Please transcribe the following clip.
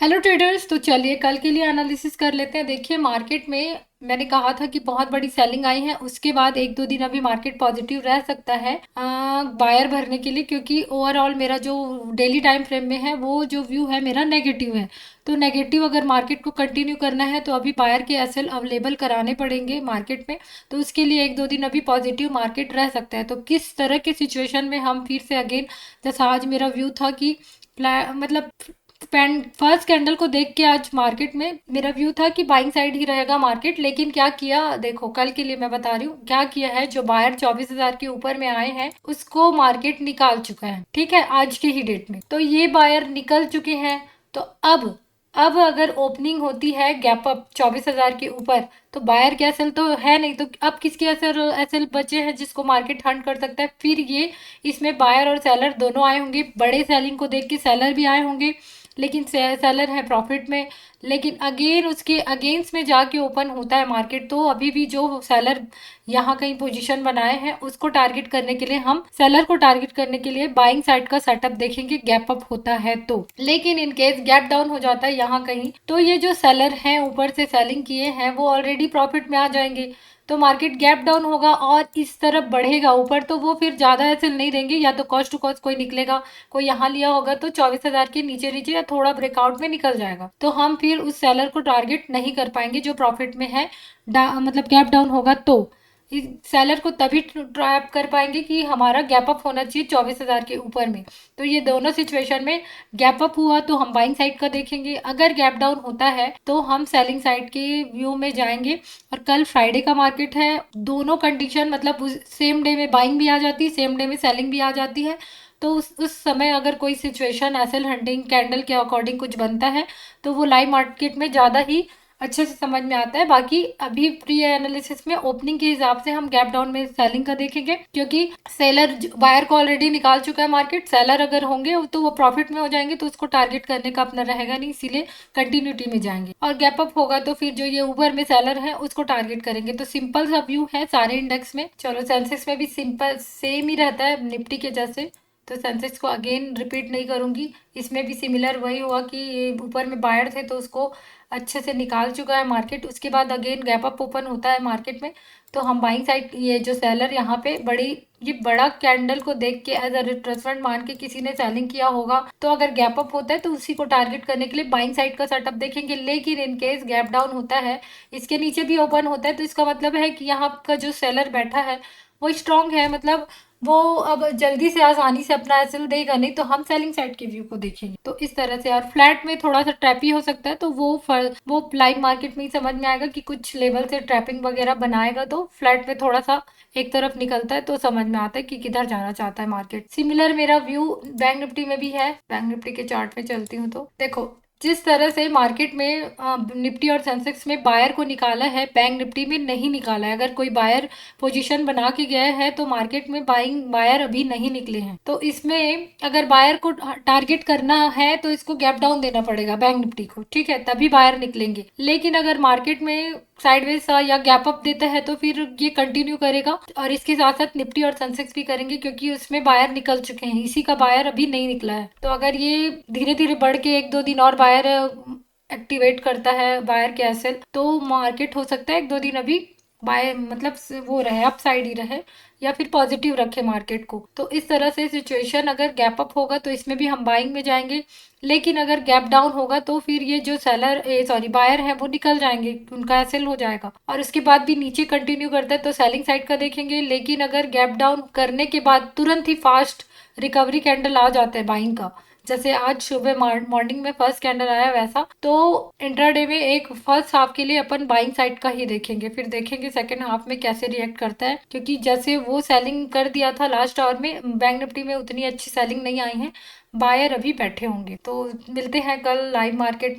Hello traders. तो चलिए कल के लिए एनालिसिस कर लेते हैं। देखिए मार्केट में मैंने कहा था कि बहुत बड़ी सेलिंग आई है, उसके बाद एक दो दिन अभी मार्केट पॉजिटिव रह सकता है बायर भरने के लिए, क्योंकि ओवरऑल मेरा जो डेली टाइम फ्रेम में है वो जो व्यू है मेरा नेगेटिव है। तो नेगेटिव अगर मार्केट को कंटिन्यू करना है तो अभी बायर के एसएल अवेलेबल कराने पड़ेंगे मार्केट में। तो उसके लिए एक दो दिन अभी पॉजिटिव मार्केट रह सकता है। तो किस तरह के सिचुएशन में हम फिर से अगेन, जैसा आज मेरा व्यू था कि मतलब फर्स्ट कैंडल को देख के आज मार्केट में मेरा व्यू था कि बाइंग साइड ही रहेगा मार्केट, लेकिन क्या किया देखो, कल के लिए मैं बता रही हूँ क्या किया है। जो बायर 24,000 के ऊपर में आए हैं उसको मार्केट निकाल चुका है, ठीक है, आज के ही डेट में। तो ये बायर निकल चुके हैं। तो अब अगर ओपनिंग होती है गैप अप 24,000 के ऊपर, तो बायर के एसएल तो है नहीं, तो अब किसके एसएल एसएल बचे हैं जिसको मार्केट हंट कर सकता है। फिर ये इसमें बायर और सेलर दोनों आए होंगे, बड़े सेलिंग को देख के सेलर भी आए होंगे, लेकिन सेलर है प्रॉफिट में। लेकिन अगेन उसके अगेंस्ट में जाके ओपन होता है मार्केट, तो अभी भी जो सेलर यहाँ कहीं पोजीशन बनाए हैं उसको टारगेट करने के लिए, हम सेलर को टारगेट करने के लिए बाइंग साइड का सेटअप देखेंगे गैप अप होता है तो। लेकिन इन केस गैप डाउन हो जाता है यहाँ कहीं, तो ये जो सेलर हैं ऊपर से सेलिंग किए हैं वो ऑलरेडी प्रॉफिट में आ जाएंगे। तो मार्केट गैप डाउन होगा और इस तरफ बढ़ेगा ऊपर, तो वो फिर ज़्यादा ऐसे नहीं देंगे, या तो कॉस्ट टू कॉस्ट कोई निकलेगा, कोई यहाँ लिया होगा तो 24,000 के नीचे नीचे या थोड़ा ब्रेकआउट में निकल जाएगा, तो हम फिर उस सेलर को टारगेट नहीं कर पाएंगे जो प्रॉफिट में है। मतलब गैप डाउन होगा तो सेलर को तभी ट्रैप कर पाएंगे कि हमारा गैप अप होना चाहिए 24,000 के ऊपर में। तो ये दोनों सिचुएशन में गैप अप हुआ तो हम बाइंग साइड का देखेंगे, अगर गैप डाउन होता है तो हम सेलिंग साइड के व्यू में जाएंगे। और कल फ्राइडे का मार्केट है, दोनों कंडीशन मतलब सेम डे में बाइंग भी आ जाती है, सेम डे में सेलिंग भी आ जाती है। तो उस समय अगर कोई सिचुएशन एसएल हंटिंग कैंडल के अकॉर्डिंग कुछ बनता है तो वो लाइव मार्केट में ज़्यादा ही अच्छे से समझ में आता है। बाकी अभी प्री एनालिसिस में ओपनिंग के हिसाब से हम गैप डाउन में सेलिंग का देखेंगे, क्योंकि सेलर बायर को ऑलरेडी निकाल चुका है मार्केट। सेलर अगर होंगे तो वो प्रॉफिट में हो जाएंगे, तो उसको टारगेट करने का अपना रहेगा नहीं, इसीलिए कंटिन्यूटी में जाएंगे। और गैप अप होगा तो फिर जो ये ऊपर में सेलर है उसको टारगेट करेंगे। तो सिंपल सा व्यू है सारे इंडेक्स में। चलो सेंसेक्स में भी सिंपल सेम ही रहता है निफ्टी के जैसे, तो सेंसेक्स को अगेन रिपीट नहीं करूंगी। इसमें भी सिमिलर वही हुआ कि ये ऊपर में बायर थे तो उसको अच्छे से निकाल चुका है मार्केट, उसके बाद अगेन गैप अप ओपन होता है मार्केट में। तो हम बाइंग साइड, ये जो सेलर यहाँ पे ये बड़ा कैंडल को देख के एज अ रिट्रेसमेंट मान के किसी ने सेलिंग किया होगा, तो अगर गैप अप होता है तो उसी को टारगेट करने के लिए बाइंग साइड का सेटअप देखेंगे। लेकिन इन केस गैप डाउन होता है, इसके नीचे भी ओपन होता है, तो इसका मतलब है कि यहाँ का जो सेलर बैठा है वो स्ट्रांग है, मतलब वो अब जल्दी से आसानी से अपना एसएल देगा नहीं, तो हम सेलिंग साइड के व्यू को देखेंगे। तो इस तरह से, और फ्लैट में थोड़ा सा ट्रैपी हो सकता है, तो वो लाइव मार्केट में ही समझ में आएगा कि कुछ लेवल से ट्रैपिंग वगैरह बनाएगा, तो फ्लैट में थोड़ा सा एक तरफ निकलता है तो समझ में आता है कि किधर जाना चाहता है मार्केट। सिमिलर मेरा व्यू बैंक निफ्टी में भी है। बैंक निफ्टी के चार्ट में चलती हूँ तो देखो, जिस तरह से मार्केट में निफ्टी और सेंसेक्स में बायर को निकाला है, बैंक निफ्टी में नहीं निकाला है। अगर कोई बायर पोजीशन बना के गया है तो मार्केट में बायर अभी नहीं निकले हैं, तो इसमें अगर बायर को टारगेट करना है तो इसको गैप डाउन देना पड़ेगा बैंक निफ्टी को, ठीक है, तभी बायर निकलेंगे। लेकिन अगर मार्केट में साइडवेज या गैप अप देता है तो फिर ये कंटिन्यू करेगा, और इसके साथ साथ निफ्टी और सेंसेक्स भी करेंगे, क्योंकि उसमें बायर निकल चुके हैं, इसी का बायर अभी नहीं निकला है। तो अगर ये धीरे धीरे बढ़ के एक दो दिन और बायर एक्टिवेट करता है बायर के एसएल, तो मार्केट हो सकता है एक दो दिन अभी बाय मतलब वो रहे, अप साइड ही रहे, या फिर पॉजिटिव रखे मार्केट को। तो इस तरह से सिचुएशन, अगर गैप अप होगा तो इसमें भी हम बाइंग में जाएंगे, लेकिन अगर गैप डाउन होगा तो फिर ये जो बायर है वो निकल जाएंगे, उनका एसएल हो जाएगा, और उसके बाद भी नीचे कंटिन्यू करता है तो सेलिंग साइड का देखेंगे। लेकिन अगर गैप डाउन करने के बाद तुरंत ही फास्ट रिकवरी कैंडल आ जाता है बाइंग का, जैसे आज सुबह मॉर्निंग में फर्स्ट कैंडल आया वैसा, तो इंट्राडे में एक फर्स्ट हाफ के लिए अपन बाइंग साइड का ही देखेंगे, फिर देखेंगे सेकंड हाफ में कैसे रिएक्ट करता है, क्योंकि जैसे वो सेलिंग कर दिया था लास्ट आवर में, बैंक निफ्टी में उतनी अच्छी सेलिंग नहीं आई है, बायर अभी बैठे होंगे। तो मिलते हैं कल लाइव मार्केट में।